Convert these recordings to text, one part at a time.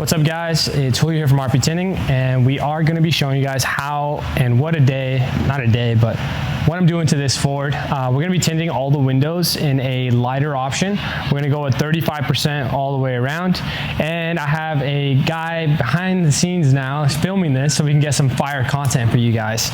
What's up guys, it's Julio here from RP Tinting, and we are going to be showing you guys how and what but what I'm doing to this Ford. We're going to be tinting all the windows in a lighter option. We're going to go with 35% all the way around, and I have a guy behind the scenes now filming this so we can get some fire content for you guys,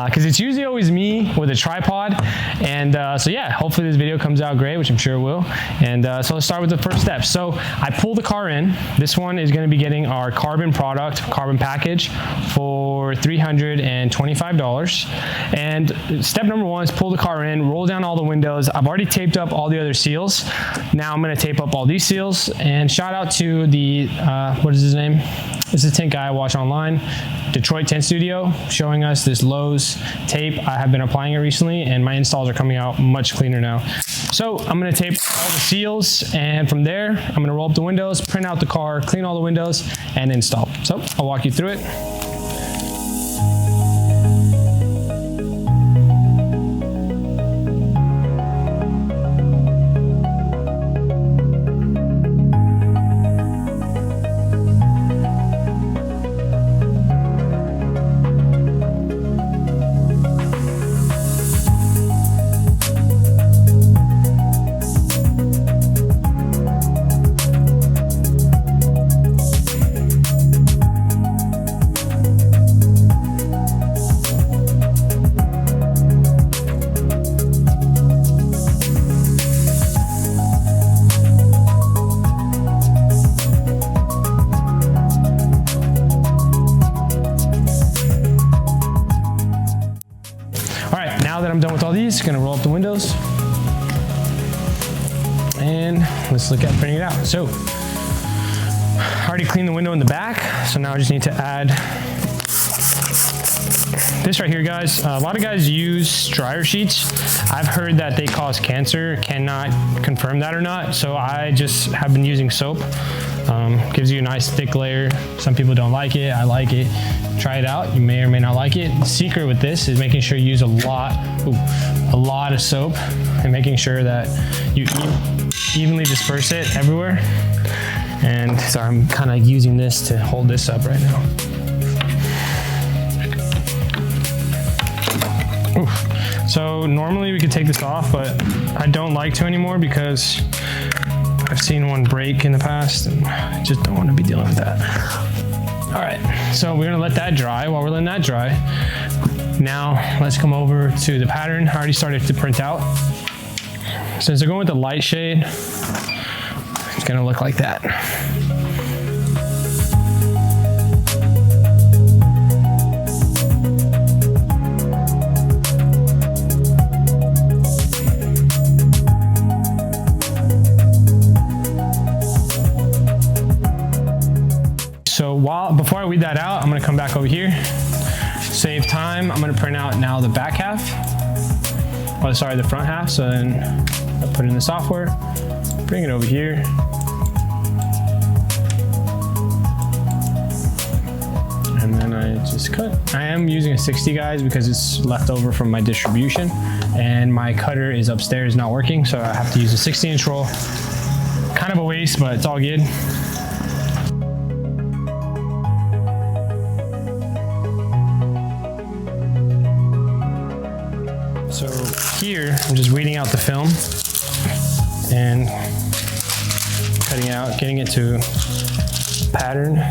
because it's usually always me with a tripod, and so yeah, hopefully this video comes out great, which I'm sure it will. And so let's start with the first step. So I pull the car in. This one is going to be getting our carbon package for $325. And step number one is pull the car in, roll down all the windows. I've already taped up all the other seals. Now I'm going to tape up all these seals. And shout out to the what is his name? This is a tint guy I watch online, Detroit Tint Studio, showing us this Lowe's tape. I have been applying it recently, and my installs are coming out much cleaner now. So I'm going to tape all the seals, and from there I'm going to roll up the windows, print out the car, clean all the windows, and install. So I'll walk you through it. Now that I'm done with all these, gonna roll up the windows and let's look at printing it out. So I already cleaned the window in the back, so now I just need to add this right here, guys. A lot of guys use dryer sheets. I've heard that they cause cancer. Cannot confirm that or not, so I just have been using soap. Gives you a nice thick layer. Some people don't like it. I like it. Try it out. You may or may not like it. The secret with this is making sure you use a lot of soap and making sure that you evenly disperse it everywhere. And so I'm kind of using this to hold this up right now. Oof. So normally we could take this off, but I don't like to anymore because I've seen one break in the past and I just don't want to be dealing with that. All right, so we're gonna let that dry. While we're letting that dry, now let's come over to the pattern. I already started to print out. Since they're going with the light shade, it's gonna look like that. So before I weed that out, I'm gonna come back over here, save time. I'm gonna print out now the back half, oh sorry, the front half. So then I put it in the software, bring it over here. And then I just cut. I am using a 60 guys because it's left over from my distribution and my cutter is upstairs not working. So I have to use a 16-inch roll. Kind of a waste, but it's all good. So here, I'm just weeding out the film and cutting out, getting it to pattern.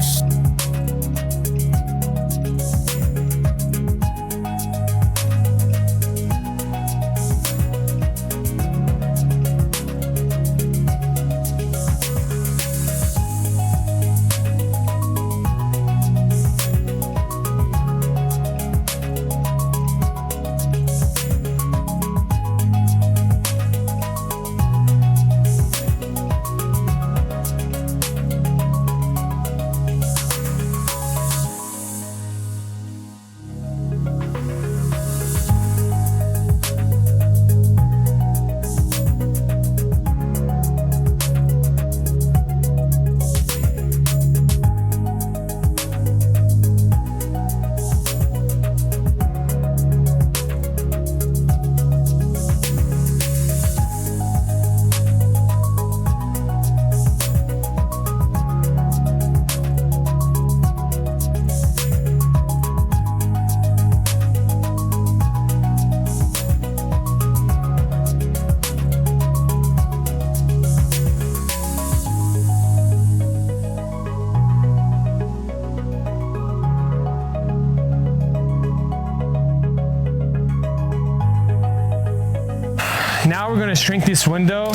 gonna shrink this window.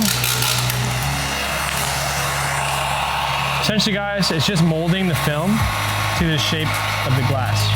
Essentially, guys, it's just molding the film to the shape of the glass.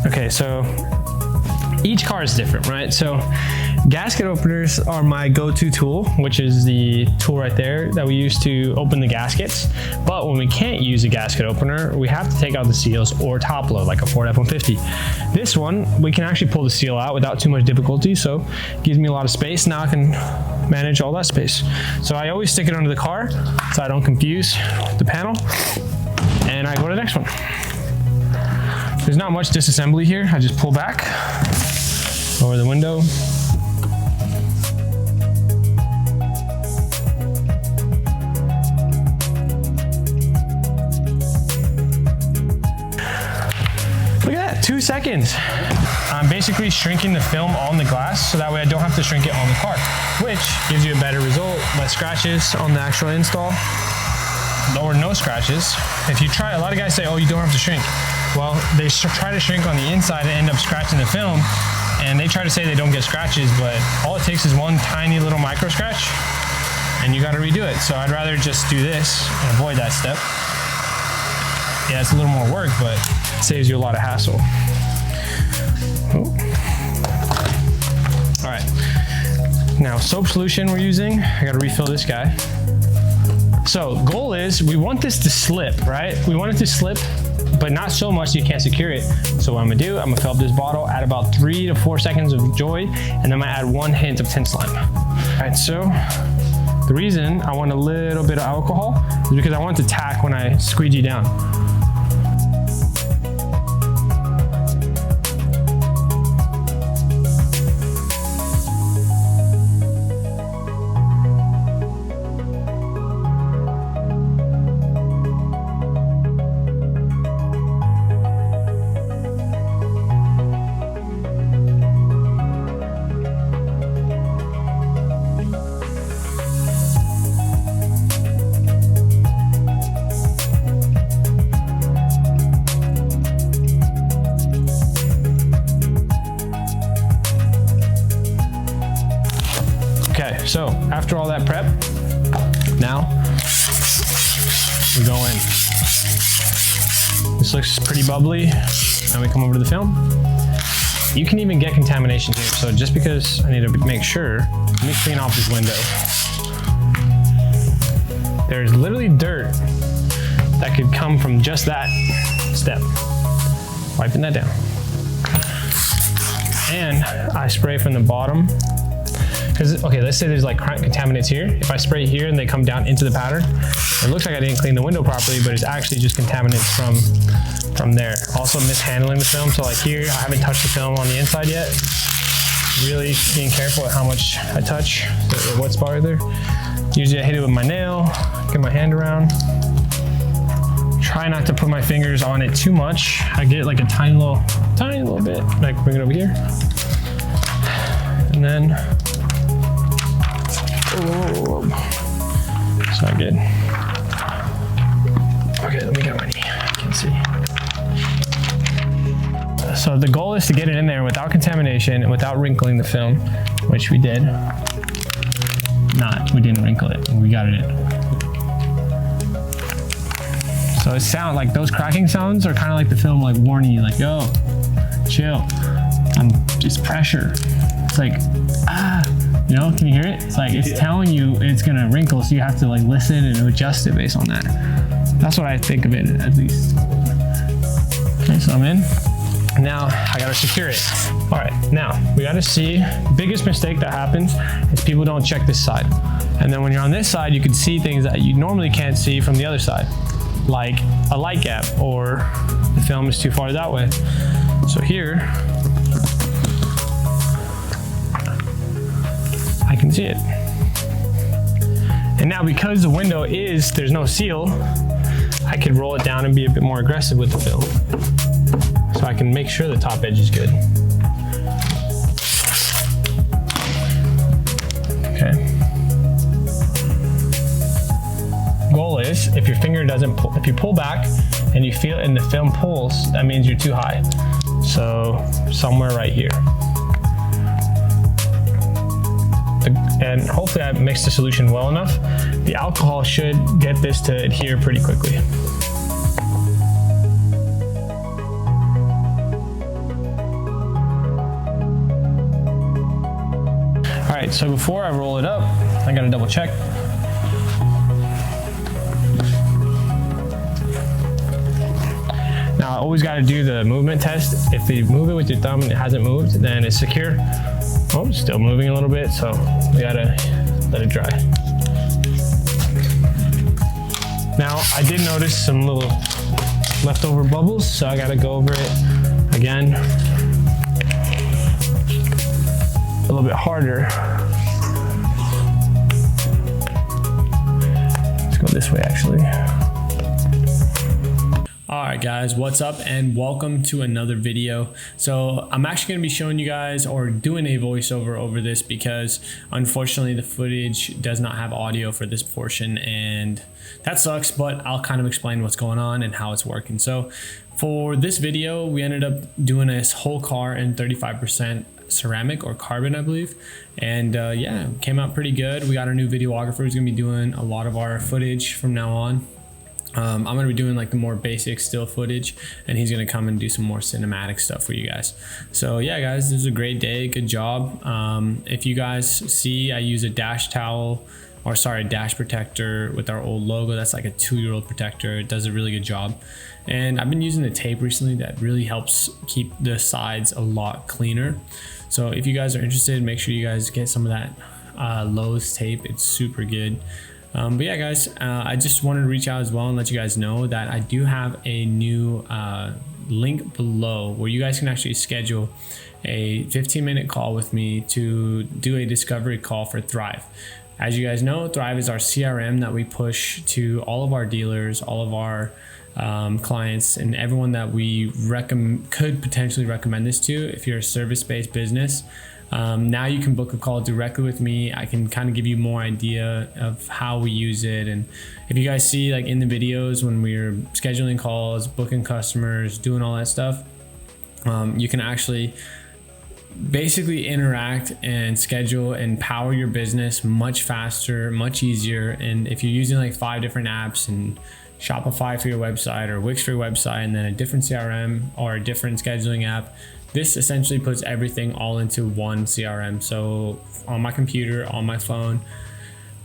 Okay, so each car is different, right? So gasket openers are my go-to tool, which is the tool right there that we use to open the gaskets. But when we can't use a gasket opener, we have to take out the seals or top load, like a Ford F-150. This one, we can actually pull the seal out without too much difficulty, so it gives me a lot of space. Now I can manage all that space. So I always stick it under the car so I don't confuse the panel, and I go to the next one. There's not much disassembly here. I just pull back over the window. Look at that, 2 seconds. I'm basically shrinking the film on the glass so that way I don't have to shrink it on the car, which gives you a better result, less scratches on the actual install, or no scratches. If you try, a lot of guys say, oh, you don't have to shrink. Well, they try to shrink on the inside and end up scratching the film, and they try to say they don't get scratches, but all it takes is one tiny little micro scratch, and you gotta redo it. So I'd rather just do this and avoid that step. Yeah, it's a little more work, but it saves you a lot of hassle. Oh. All right, now soap solution we're using, I gotta refill this guy. So goal is, we want this to slip, right? We want it to slip, but not so much so you can't secure it. So what I'm gonna do, I'm gonna fill up this bottle, add about 3 to 4 seconds of Joy, and then I'm gonna add 1 hint of Tint slime. All right, so the reason I want a little bit of alcohol is because I want it to tack when I squeegee down. Okay, so after all that prep, now we go in. This looks pretty bubbly. Now we come over to the film. You can even get contamination here. So just because I need to make sure, let me clean off this window. There's literally dirt that could come from just that step. Wiping that down. And I spray from the bottom. Because, okay, let's say there's like contaminants here. If I spray here and they come down into the pattern, it looks like I didn't clean the window properly, but it's actually just contaminants from there. Also mishandling the film. So like here, I haven't touched the film on the inside yet. Really being careful at how much I touch, the wet spot right there. Usually I hit it with my nail, get my hand around. Try not to put my fingers on it too much. I get like a tiny little bit, like bring it over here. And then, it's not good. Okay, let me get my knee, I can see. So the goal is to get it in there without contamination and without wrinkling the film, which we did. We didn't wrinkle it, we got it in. So it sounds like those cracking sounds are kind of like the film like warning you, like, yo, chill, it's pressure. It's like, you know, can you hear it? It's like, it's telling you it's gonna wrinkle, so you have to like listen and adjust it based on that. That's what I think of it, at least. Okay, so I'm in. Now I gotta secure it. All right, now we gotta see, biggest mistake that happens is people don't check this side. And then when you're on this side, you can see things that you normally can't see from the other side, like a light gap or the film is too far that way. So here, I can see it. And now because the window there's no seal, I could roll it down and be a bit more aggressive with the film. So I can make sure the top edge is good. Okay. Goal is, if your finger doesn't pull, if you pull back and you feel it and the film pulls, that means you're too high. So somewhere right here. And hopefully I mixed the solution well enough. The alcohol should get this to adhere pretty quickly. All right, so before I roll it up, I gotta double check. Now I always gotta do the movement test. If you move it with your thumb and it hasn't moved, then it's secure. Oh, it's still moving a little bit, so we gotta let it dry. Now I did notice some little leftover bubbles, so I gotta go over it again. A little bit harder. Let's go this way actually. All right guys, what's up and welcome to another video. So I'm actually going to be showing you guys or doing a voiceover over this because unfortunately the footage does not have audio for this portion and that sucks, but I'll kind of explain what's going on and how it's working. So for this video, we ended up doing this whole car in 35% ceramic or carbon, I believe. And yeah, came out pretty good. We got our new videographer who's going to be doing a lot of our footage from now on. I'm going to be doing like the more basic still footage and he's going to come and do some more cinematic stuff for you guys. So yeah, guys, this is a great day. Good job. If you guys see, I use a dash towel or sorry, dash protector with our old logo. That's like a 2-year-old protector. It does a really good job. And I've been using the tape recently that really helps keep the sides a lot cleaner. So if you guys are interested, make sure you guys get some of that Lowe's tape. It's super good. But yeah, guys, I just wanted to reach out as well and let you guys know that I do have a new link below where you guys can actually schedule a 15-minute call with me to do a discovery call for Thryv. As you guys know, Thryv is our CRM that we push to all of our dealers, all of our clients, and everyone that we could potentially recommend this to if you're a service-based business. Now you can book a call directly with me. I can kind of give you more idea of how we use it. And if you guys see like in the videos when we're scheduling calls, booking customers, doing all that stuff, you can actually basically interact and schedule and power your business much faster, much easier. And if you're using like 5 different apps and Shopify for your website or Wix for your website and then a different CRM or a different scheduling app, this essentially puts everything all into one CRM. So on my computer, on my phone,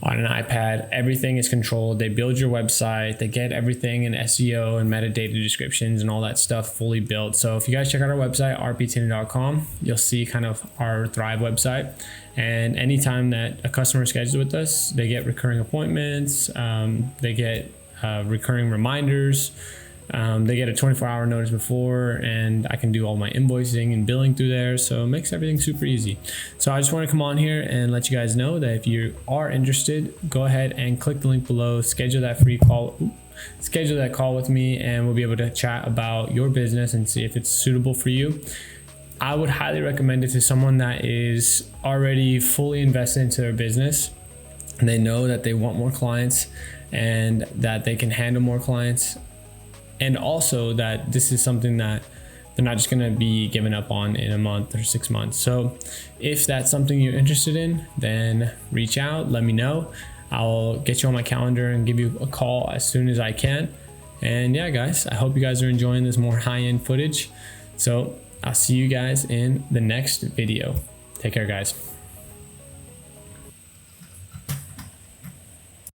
on an iPad, everything is controlled. They build your website, they get everything in SEO and metadata descriptions and all that stuff fully built. So if you guys check out our website, rptinted.com, you'll see kind of our Thryv website. And anytime that a customer schedules with us, they get recurring appointments, they get recurring reminders. They get a 24-hour notice before, and I can do all my invoicing and billing through there. So it makes everything super easy. So I just want to come on here and let you guys know that if you are interested, go ahead and click the link below, schedule that free call, schedule that call with me, and we'll be able to chat about your business and see if it's suitable for you. I would highly recommend it to someone that is already fully invested into their business and they know that they want more clients and that they can handle more clients. And also that this is something that they're not just going to be giving up on in a month or 6 months. So if that's something you're interested in, then reach out, let me know. I'll get you on my calendar and give you a call as soon as I can. And yeah, guys, I hope you guys are enjoying this more high-end footage. So I'll see you guys in the next video. Take care, guys.